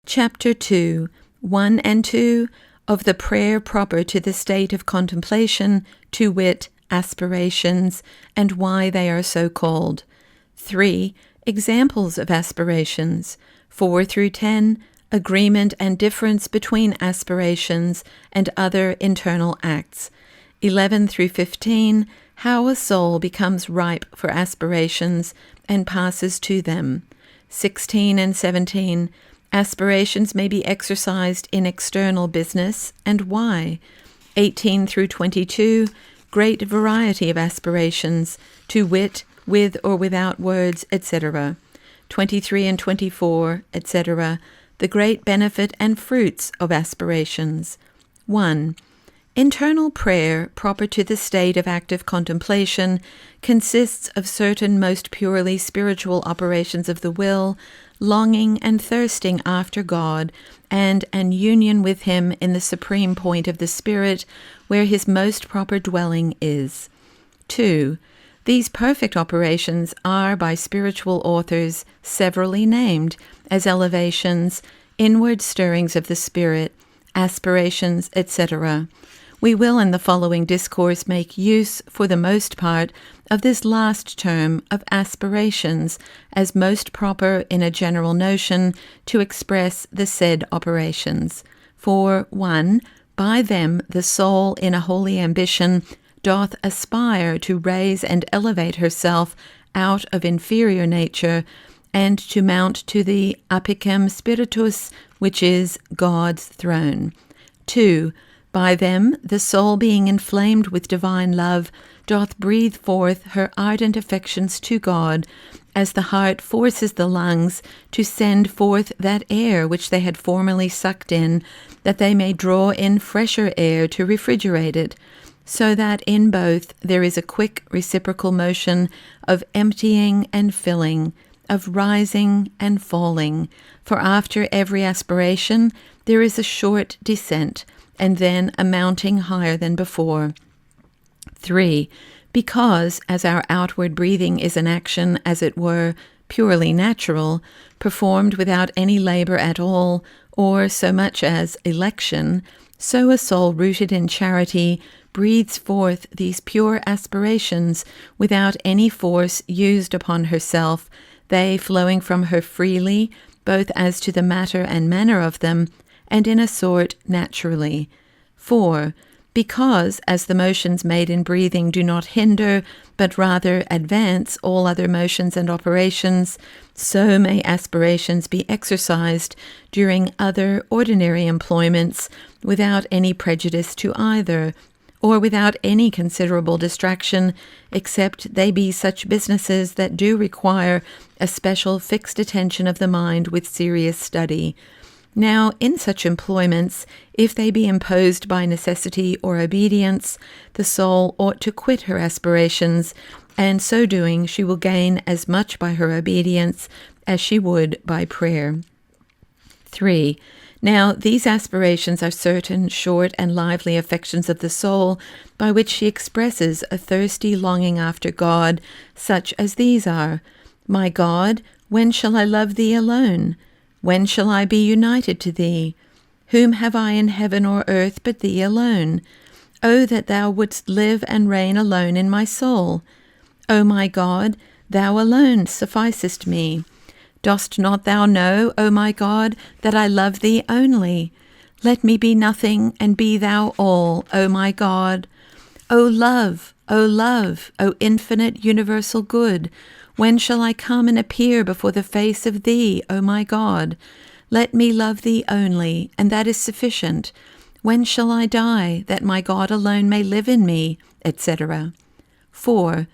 Chapter 2, 1 and 2, of the prayer proper to the state of contemplation, to wit, aspirations, and why they are so called. 3. Examples of aspirations. 4 through 10, agreement and difference between aspirations and other internal acts. 11 through 15, how a soul becomes ripe for aspirations and passes to them. 16 and 17, aspirations may be exercised in external business, and why. 18 through 22, great variety of aspirations, to wit, with or without words, etc. 23 and 24, etc., the great benefit and fruits of aspirations. 1. Internal prayer, proper to the state of active contemplation, consists of certain most purely spiritual operations of the will, longing and thirsting after God, and an union with Him in the supreme point of the Spirit, where His most proper dwelling is. 2. These perfect operations are by spiritual authors severally named as elevations, inward stirrings of the Spirit, aspirations, etc. We will in the following discourse make use, for the most part, of this last term of aspirations as most proper in a general notion to express the said operations. For 1. By them the soul in a holy ambition doth aspire to raise and elevate herself out of inferior nature, and to mount to the apicem spiritus, which is God's throne. 2. By them the soul, being inflamed with divine love, doth breathe forth her ardent affections to God, as the heart forces the lungs to send forth that air which they had formerly sucked in, that they may draw in fresher air to refrigerate it, so that in both there is a quick reciprocal motion of emptying and filling, of rising and falling, for after every aspiration there is a short descent, and then a mounting higher than before. 3. Because, as our outward breathing is an action, as it were, purely natural, performed without any labor at all, or so much as election, so a soul rooted in charity breathes forth these pure aspirations without any force used upon herself, they flowing from her freely, both as to the matter and manner of them, and in a sort naturally. 4. Because, as the motions made in breathing do not hinder, but rather advance all other motions and operations, so may aspirations be exercised during other ordinary employments without any prejudice to either, or without any considerable distraction, except they be such businesses that do require a special fixed attention of the mind with serious study. Now, in such employments, if they be imposed by necessity or obedience, the soul ought to quit her aspirations, and so doing she will gain as much by her obedience as she would by prayer. 3. Now, these aspirations are certain short and lively affections of the soul, by which she expresses a thirsty longing after God, such as these are: My God, when shall I love Thee alone? When shall I be united to Thee? Whom have I in heaven or earth but Thee alone? O that Thou wouldst live and reign alone in my soul! O my God, Thou alone sufficest me. Dost not Thou know, O my God, that I love Thee only? Let me be nothing, and be Thou all, O my God. O love, O infinite universal good, when shall I come and appear before the face of Thee, O my God? Let me love Thee only, and that is sufficient. When shall I die, that my God alone may live in me, etc. 4.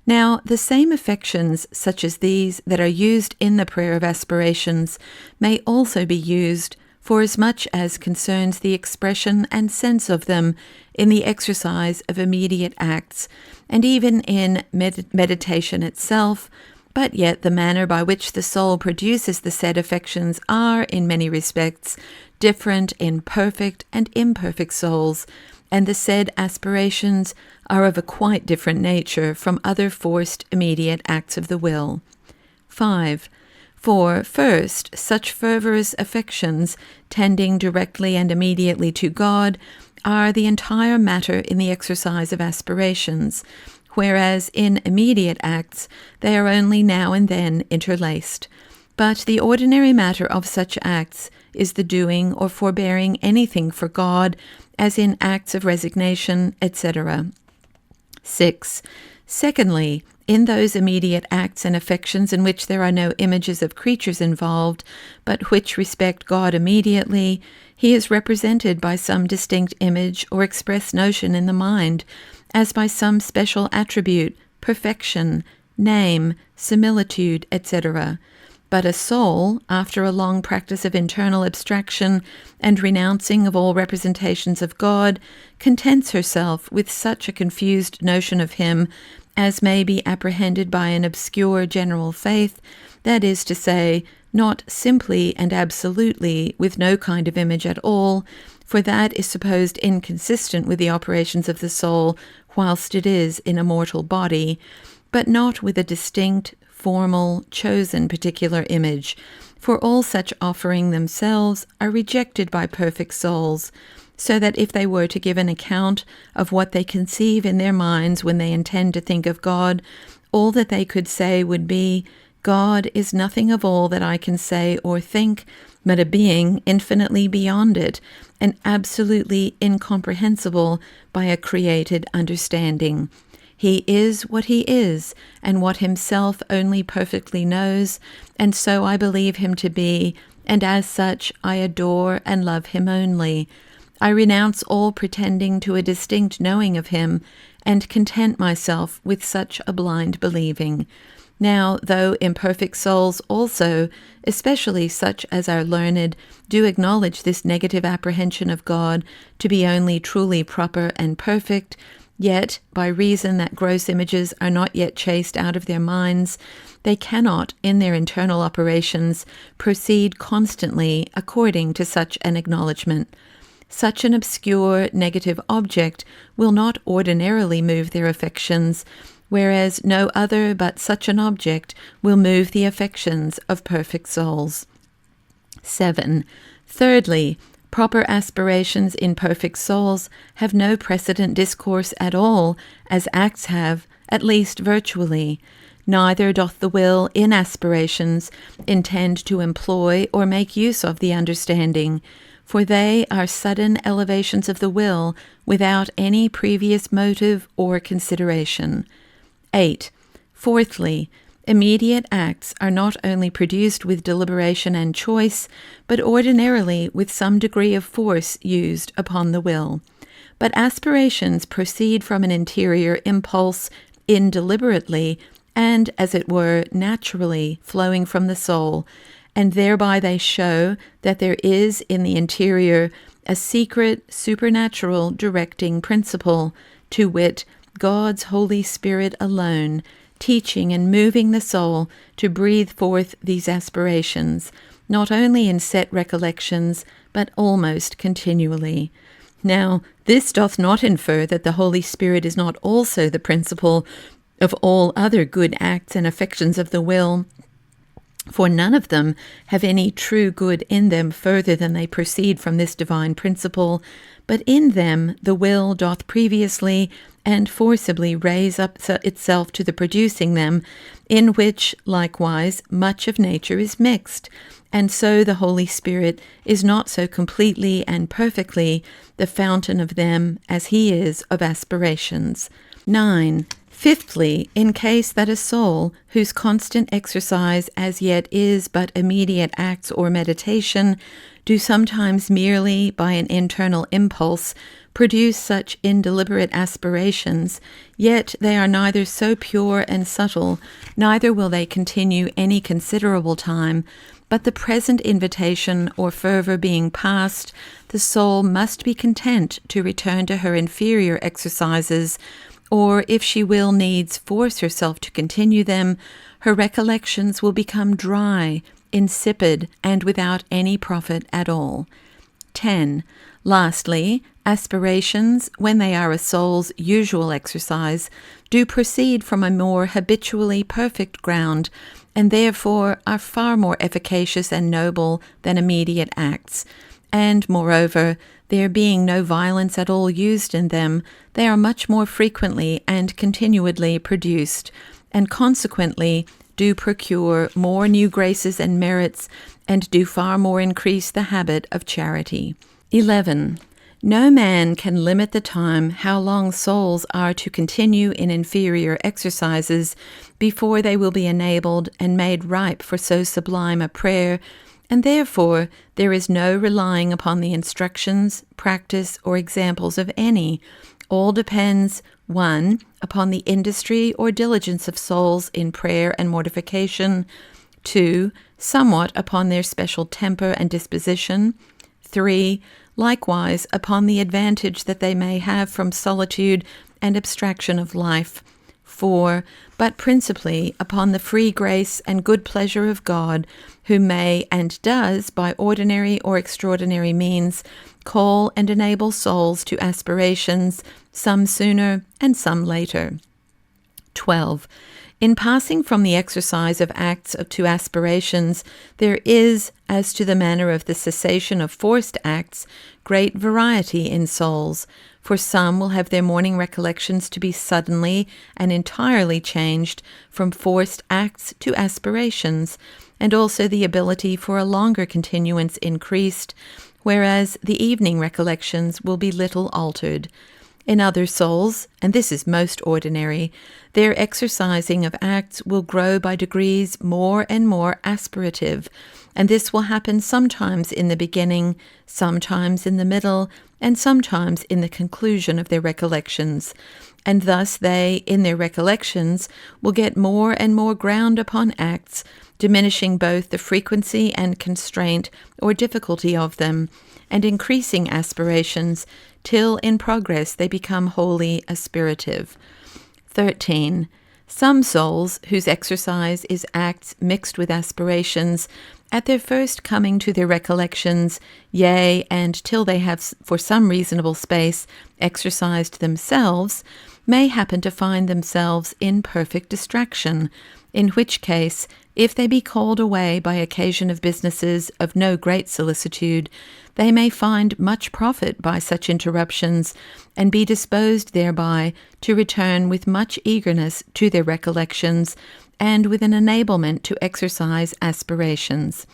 Now, the same affections, such as these, that are used in the prayer of aspirations, may also be used, for as much as concerns the expression and sense of them, in the exercise of immediate acts, and even in meditation itself, but yet the manner by which the soul produces the said affections are, in many respects, different in perfect and imperfect souls, and the said aspirations are of a quite different nature from other forced immediate acts of the will. 5. For, first, such fervorous affections, tending directly and immediately to God, are the entire matter in the exercise of aspirations, whereas in immediate acts they are only now and then interlaced. But the ordinary matter of such acts is the doing or forbearing anything for God, as in acts of resignation, etc. 6. Secondly, in those immediate acts and affections in which there are no images of creatures involved, but which respect God immediately, he is represented by some distinct image or express notion in the mind, as by some special attribute, perfection, name, similitude, etc. But a soul, after a long practice of internal abstraction and renouncing of all representations of God, contents herself with such a confused notion of him as may be apprehended by an obscure general faith, that is to say, not simply and absolutely with no kind of image at all, for that is supposed inconsistent with the operations of the soul whilst it is in a mortal body, but not with a distinct, formal, chosen particular image, for all such offering themselves are rejected by perfect souls, so that if they were to give an account of what they conceive in their minds when they intend to think of God, all that they could say would be, God is nothing of all that I can say or think, but a being infinitely beyond it, and absolutely incomprehensible by a created understanding. He is what he is, and what himself only perfectly knows, and so I believe him to be, and as such I adore and love him only. I renounce all pretending to a distinct knowing of him, and content myself with such a blind believing. Now, though imperfect souls also, especially such as are learned, do acknowledge this negative apprehension of God to be only truly proper and perfect, yet, by reason that gross images are not yet chased out of their minds, they cannot, in their internal operations, proceed constantly according to such an acknowledgment. Such an obscure negative object will not ordinarily move their affections, whereas no other but such an object will move the affections of perfect souls. 7. Thirdly, proper aspirations in perfect souls have no precedent discourse at all, as acts have, at least virtually. Neither doth the will in aspirations intend to employ or make use of the understanding, for they are sudden elevations of the will without any previous motive or consideration. 8. Fourthly, immediate acts are not only produced with deliberation and choice, but ordinarily with some degree of force used upon the will. But aspirations proceed from an interior impulse indeliberately and, as it were, naturally flowing from the soul, and thereby they show that there is in the interior a secret, supernatural directing principle, to wit, God's Holy Spirit alone, teaching and moving the soul to breathe forth these aspirations, not only in set recollections, but almost continually. Now, this doth not infer that the Holy Spirit is not also the principle of all other good acts and affections of the will, for none of them have any true good in them further than they proceed from this divine principle, but in them the will doth previously and forcibly raise up itself to the producing them, in which, likewise, much of nature is mixed, and so the Holy Spirit is not so completely and perfectly the fountain of them as he is of aspirations. 9. Fifthly, in case that a soul, whose constant exercise as yet is but immediate acts or meditation, do sometimes merely by an internal impulse produce such indeliberate aspirations, yet they are neither so pure and subtle, neither will they continue any considerable time, but the present invitation or fervour being past, the soul must be content to return to her inferior exercises, or if she will needs force herself to continue them, her recollections will become dry, insipid, and without any profit at all. 10. Lastly, aspirations, when they are a soul's usual exercise, do proceed from a more habitually perfect ground, and therefore are far more efficacious and noble than immediate acts. And, moreover, there being no violence at all used in them, they are much more frequently and continually produced, and consequently do procure more new graces and merits, and do far more increase the habit of charity. 11. No man can limit the time how long souls are to continue in inferior exercises before they will be enabled and made ripe for so sublime a prayer, and therefore there is no relying upon the instructions, practice, or examples of any. All depends, 1. Upon the industry or diligence of souls in prayer and mortification, 2. Somewhat upon their special temper and disposition, 3. Likewise upon the advantage that they may have from solitude and abstraction of life, 4. But principally upon the free grace and good pleasure of God, who may and does, by ordinary or extraordinary means, call and enable souls to aspirations, some sooner and some later. 12. In passing from the exercise of acts to aspirations, there is, as to the manner of the cessation of forced acts, great variety in souls, for some will have their morning recollections to be suddenly and entirely changed from forced acts to aspirations, and also the ability for a longer continuance increased, whereas the evening recollections will be little altered. In other souls, and this is most ordinary, their exercising of acts will grow by degrees more and more aspirative, and this will happen sometimes in the beginning, sometimes in the middle, and sometimes in the conclusion of their recollections. And thus they, in their recollections, will get more and more ground upon acts, diminishing both the frequency and constraint or difficulty of them, and increasing aspirations, till in progress they become wholly aspirative. 13. Some souls, whose exercise is acts mixed with aspirations, at their first coming to their recollections, yea, and till they have for some reasonable space exercised themselves, may happen to find themselves in perfect distraction, in which case, if they be called away by occasion of businesses of no great solicitude, they may find much profit by such interruptions, and be disposed thereby to return with much eagerness to their recollections, and with an enablement to exercise aspirations.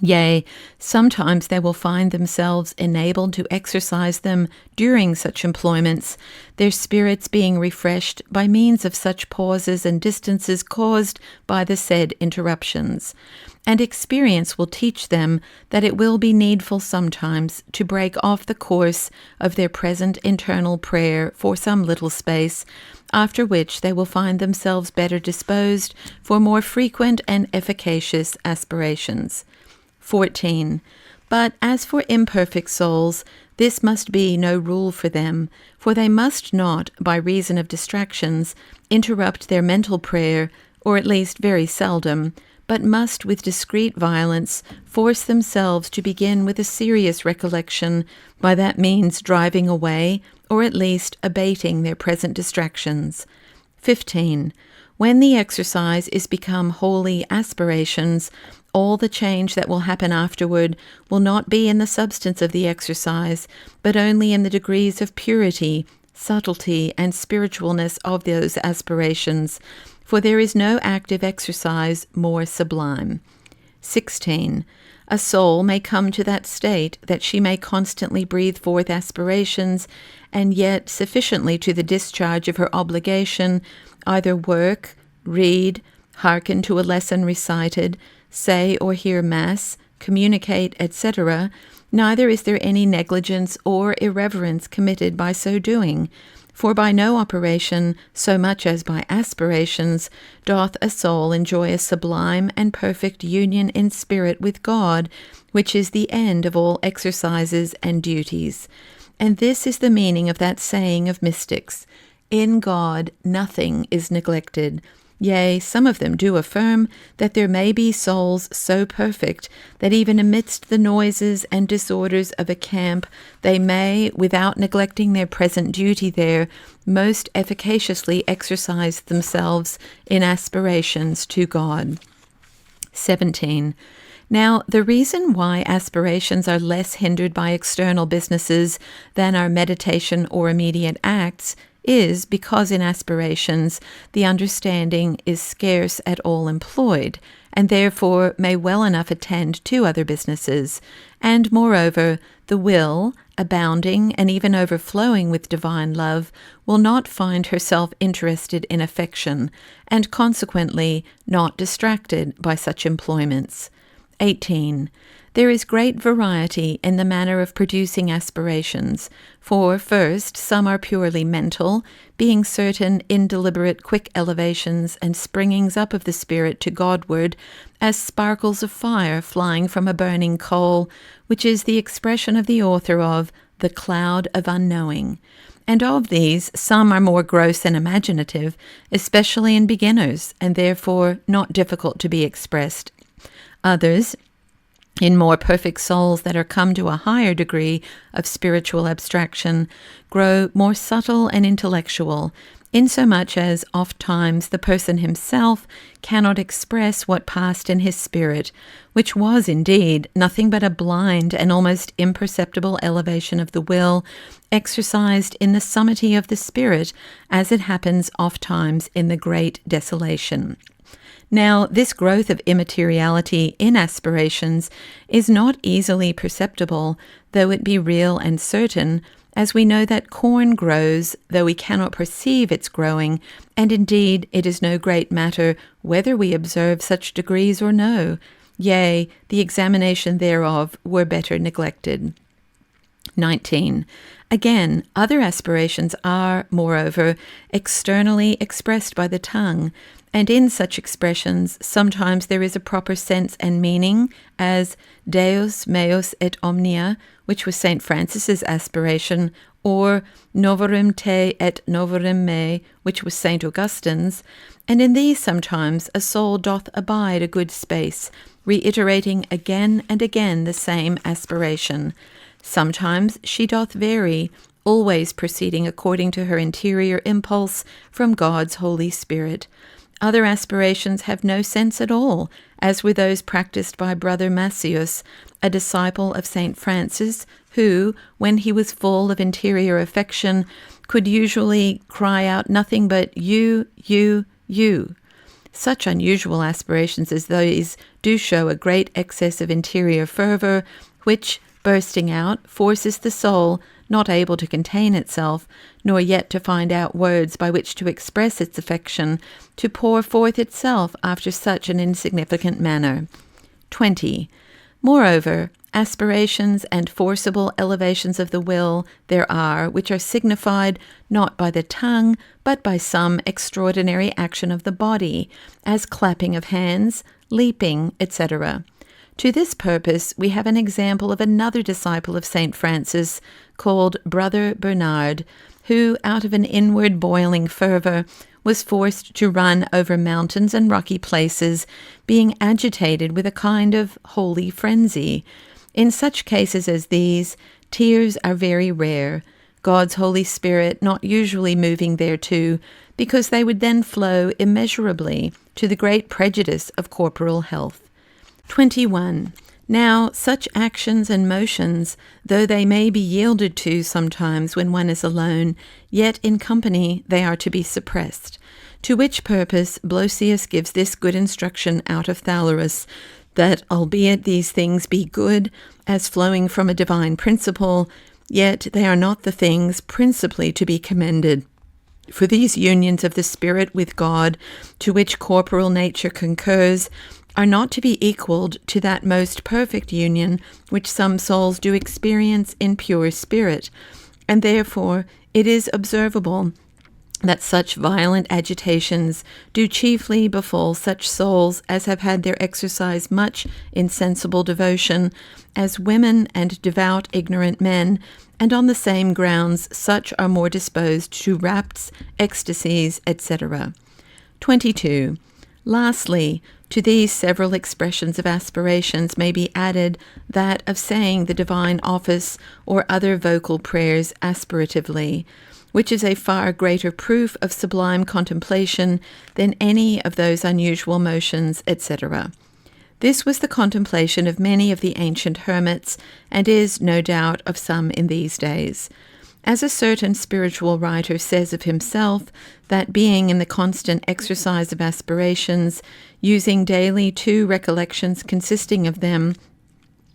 Yea, sometimes they will find themselves enabled to exercise them during such employments, their spirits being refreshed by means of such pauses and distances caused by the said interruptions. And experience will teach them that it will be needful sometimes to break off the course of their present internal prayer for some little space, after which they will find themselves better disposed for more frequent and efficacious aspirations. 14. But as for imperfect souls, this must be no rule for them, for they must not, by reason of distractions, interrupt their mental prayer, or at least very seldom, but must with discreet violence force themselves to begin with a serious recollection, by that means driving away, or at least abating their present distractions. 15. When the exercise is become wholly aspirations, all the change that will happen afterward will not be in the substance of the exercise, but only in the degrees of purity, subtlety, and spiritualness of those aspirations, for there is no active exercise more sublime. 16. A soul may come to that state that she may constantly breathe forth aspirations, and yet sufficiently to the discharge of her obligation, either work, read, hearken to a lesson recited, say or hear Mass, communicate, etc., neither is there any negligence or irreverence committed by so doing. For by no operation, so much as by aspirations, doth a soul enjoy a sublime and perfect union in spirit with God, which is the end of all exercises and duties. And this is the meaning of that saying of mystics, "In God nothing is neglected." Yea, some of them do affirm that there may be souls so perfect that even amidst the noises and disorders of a camp they may, without neglecting their present duty there, most efficaciously exercise themselves in aspirations to God. 17. Now, the reason why aspirations are less hindered by external businesses than our meditation or immediate acts is because in aspirations the understanding is scarce at all employed, and therefore may well enough attend to other businesses, and moreover the will, abounding and even overflowing with divine love, will not find herself interested in affection, and consequently not distracted by such employments. 18. There is great variety in the manner of producing aspirations, for first, some are purely mental, being certain indeliberate quick elevations and springings up of the spirit to Godward, as sparkles of fire flying from a burning coal, which is the expression of the author of The Cloud of Unknowing. And of these, some are more gross and imaginative, especially in beginners, and therefore not difficult to be expressed. Others, in more perfect souls that are come to a higher degree of spiritual abstraction, grow more subtle and intellectual, insomuch as oft-times the person himself cannot express what passed in his spirit, which was indeed nothing but a blind and almost imperceptible elevation of the will, exercised in the summity of the spirit, as it happens oft-times in the great desolation. Now, this growth of immateriality in aspirations is not easily perceptible, though it be real and certain, as we know that corn grows, though we cannot perceive its growing, and indeed it is no great matter whether we observe such degrees or no. Yea, the examination thereof were better neglected. 19. Again, other aspirations are, moreover, externally expressed by the tongue, and in such expressions sometimes there is a proper sense and meaning, as Deus meus et omnia, which was St. Francis's aspiration, or Novorum te et novorum me, which was St. Augustine's, and in these sometimes a soul doth abide a good space, reiterating again and again the same aspiration. Sometimes she doth vary, always proceeding according to her interior impulse from God's Holy Spirit. Other aspirations have no sense at all, as were those practiced by Brother Macius, a disciple of St. Francis, who, when he was full of interior affection, could usually cry out nothing but you, you, you. Such unusual aspirations as these do show a great excess of interior fervour, which, bursting out, forces the soul, not able to contain itself, nor yet to find out words by which to express its affection, to pour forth itself after such an insignificant manner. 20. Moreover, aspirations and forcible elevations of the will there are, which are signified not by the tongue, but by some extraordinary action of the body, as clapping of hands, leaping, etc. To this purpose we have an example of another disciple of St. Francis, called Brother Bernard, who, out of an inward boiling fervour, was forced to run over mountains and rocky places, being agitated with a kind of holy frenzy. In such cases as these, tears are very rare, God's Holy Spirit not usually moving thereto, because they would then flow immeasurably, to the great prejudice of corporal health. 21. Now, such actions and motions, though they may be yielded to sometimes when one is alone, yet in company they are to be suppressed. To which purpose Blosius gives this good instruction out of Thallerus, that albeit these things be good, as flowing from a divine principle, yet they are not the things principally to be commended. For these unions of the Spirit with God, to which corporal nature concurs, are not to be equalled to that most perfect union which some souls do experience in pure spirit, and therefore it is observable that such violent agitations do chiefly befall such souls as have had their exercise much in sensible devotion, as women and devout ignorant men, and on the same grounds such are more disposed to rapts, ecstasies, etc. 22. Lastly, to these several expressions of aspirations may be added that of saying the divine office or other vocal prayers aspiratively, which is a far greater proof of sublime contemplation than any of those unusual motions, etc. This was the contemplation of many of the ancient hermits, and is, no doubt, of some in these days. As a certain spiritual writer says of himself, that being in the constant exercise of aspirations, using daily 2 recollections consisting of them,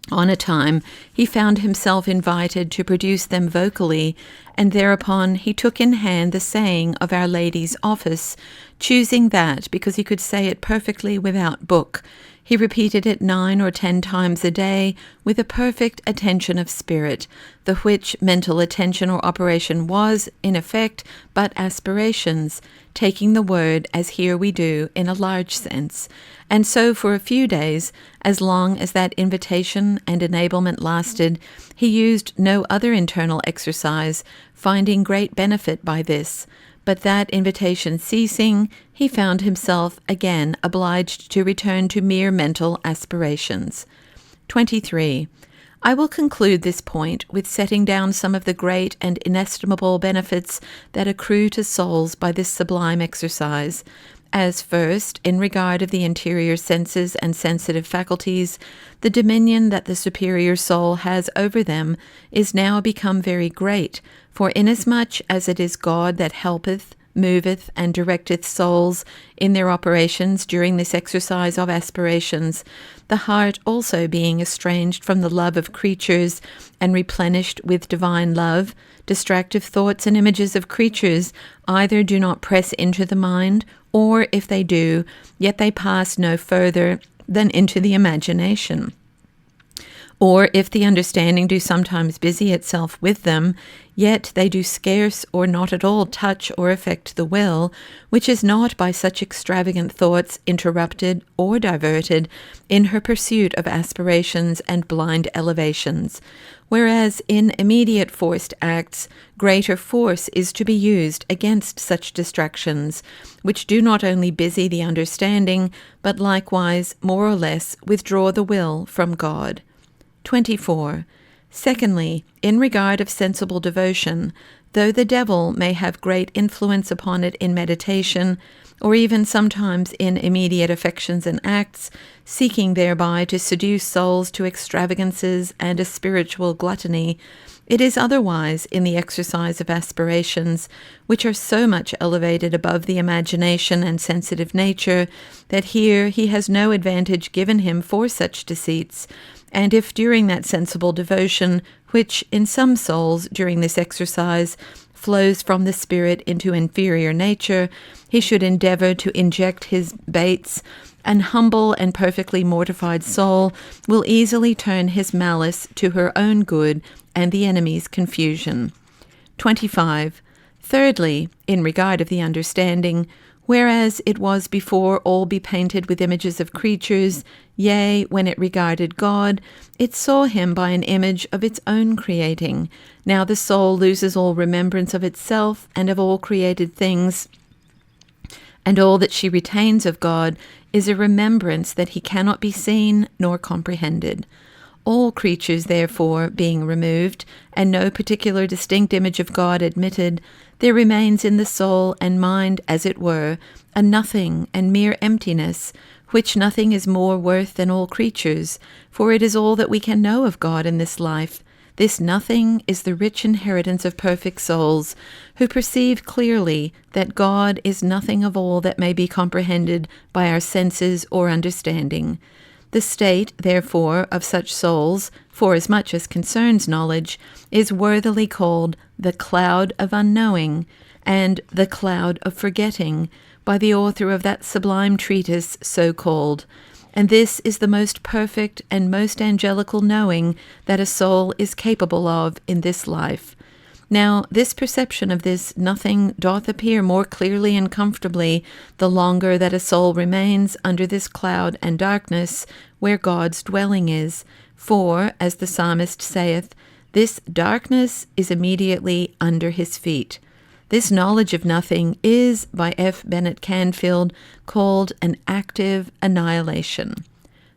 on a time he found himself invited to produce them vocally, and thereupon he took in hand the saying of Our Lady's office, choosing that because he could say it perfectly without book. He repeated it 9 or 10 times a day with a perfect attention of spirit, the which mental attention or operation was, in effect, but aspirations, taking the word, as here we do, in a large sense. And so for a few days, as long as that invitation and enablement lasted, he used no other internal exercise, finding great benefit by this. But that invitation ceasing, he found himself again obliged to return to mere mental aspirations. 23. I will conclude this point with setting down some of the great and inestimable benefits that accrue to souls by this sublime exercise. As first, in regard of the interior senses and sensitive faculties, the dominion that the superior soul has over them is now become very great, for inasmuch as it is God that helpeth, moveth, and directeth souls in their operations during this exercise of aspirations, the heart also being estranged from the love of creatures and replenished with divine love, distractive thoughts and images of creatures either do not press into the mind, or if they do, yet they pass no further than into the imagination. Or if the understanding do sometimes busy itself with them, yet they do scarce or not at all touch or affect the will, which is not by such extravagant thoughts interrupted or diverted in her pursuit of aspirations and blind elevations. Whereas in immediate forced acts, greater force is to be used against such distractions, which do not only busy the understanding, but likewise, more or less, withdraw the will from God. 24. Secondly, in regard of sensible devotion, though the devil may have great influence upon it in meditation, or even sometimes in immediate affections and acts, seeking thereby to seduce souls to extravagances and a spiritual gluttony, it is otherwise in the exercise of aspirations, which are so much elevated above the imagination and sensitive nature, that here he has no advantage given him for such deceits. And if during that sensible devotion, which in some souls during this exercise flows from the spirit into inferior nature, he should endeavor to inject his baits, an humble and perfectly mortified soul will easily turn his malice to her own good and the enemy's confusion. 25. Thirdly, in regard of the understanding, whereas it was before all be painted with images of creatures, yea, when it regarded God, it saw him by an image of its own creating. Now the soul loses all remembrance of itself and of all created things, and all that she retains of God is a remembrance that he cannot be seen nor comprehended. All creatures, therefore, being removed, and no particular distinct image of God admitted, there remains in the soul and mind, as it were, a nothing and mere emptiness, which nothing is more worth than all creatures, for it is all that we can know of God in this life. This nothing is the rich inheritance of perfect souls, who perceive clearly that God is nothing of all that may be comprehended by our senses or understanding. The state, therefore, of such souls, forasmuch as concerns knowledge, is worthily called the cloud of unknowing and the cloud of forgetting by the author of that sublime treatise so called. And this is the most perfect and most angelical knowing that a soul is capable of in this life. Now, this perception of this nothing doth appear more clearly and comfortably the longer that a soul remains under this cloud and darkness where God's dwelling is. For, as the psalmist saith, this darkness is immediately under his feet. This knowledge of nothing is, by F. Bennett Canfield, called an active annihilation.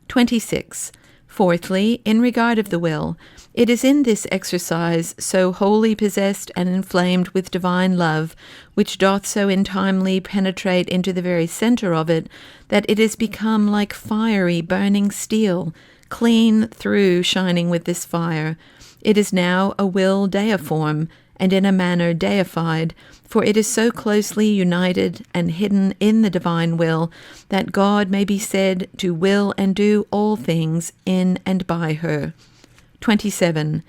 26. Fourthly, in regard of the will, it is in this exercise, so wholly possessed and inflamed with divine love, which doth so intimely penetrate into the very centre of it, that it is become like fiery burning steel, clean through shining with this fire. It is now a will deiform, and in a manner deified, for it is so closely united and hidden in the divine will that God may be said to will and do all things in and by her. 27.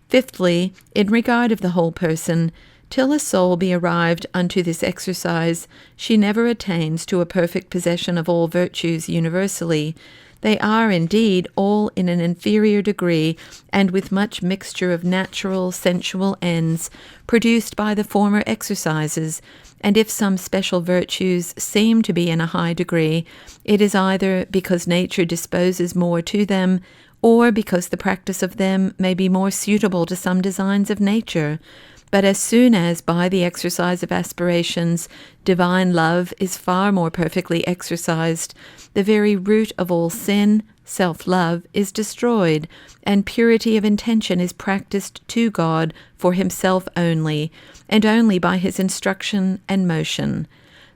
Fifthly, in regard of the whole person, till a soul be arrived unto this exercise, she never attains to a perfect possession of all virtues universally. They are indeed all in an inferior degree, and with much mixture of natural, sensual ends, produced by the former exercises, and if some special virtues seem to be in a high degree, it is either because nature disposes more to them, or because the practice of them may be more suitable to some designs of nature. But as soon as by the exercise of aspirations divine love is far more perfectly exercised, the very root of all sin, self-love, is destroyed, and purity of intention is practiced to God for himself only, and only by his instruction and motion.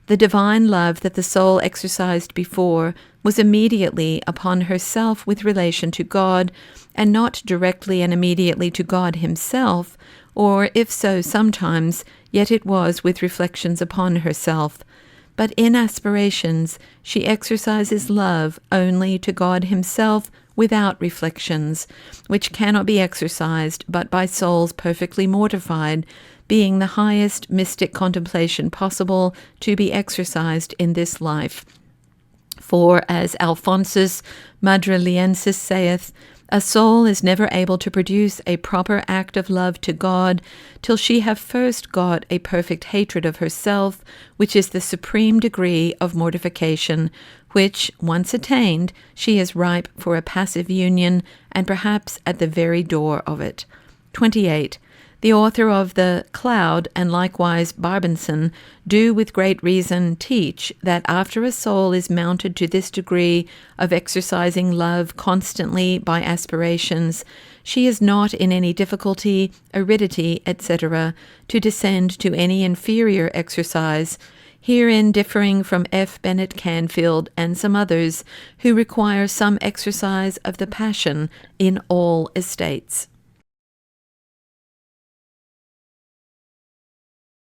The divine love that the soul exercised before was immediately upon herself with relation to God, and not directly and immediately to God himself, or if so sometimes, yet it was with reflections upon herself. But in aspirations she exercises love only to God himself without reflections, which cannot be exercised but by souls perfectly mortified, being the highest mystic contemplation possible to be exercised in this life. For, as Alphonsus Madriliensis saith, a soul is never able to produce a proper act of love to God till she have first got a perfect hatred of herself, which is the supreme degree of mortification, which, once attained, she is ripe for a passive union, and perhaps at the very door of it. 28. The author of the Cloud, and likewise Barbenson, do with great reason teach that after a soul is mounted to this degree of exercising love constantly by aspirations, she is not in any difficulty, aridity, etc., to descend to any inferior exercise, herein differing from F. Bennet Canfield and some others, who require some exercise of the passion in all estates.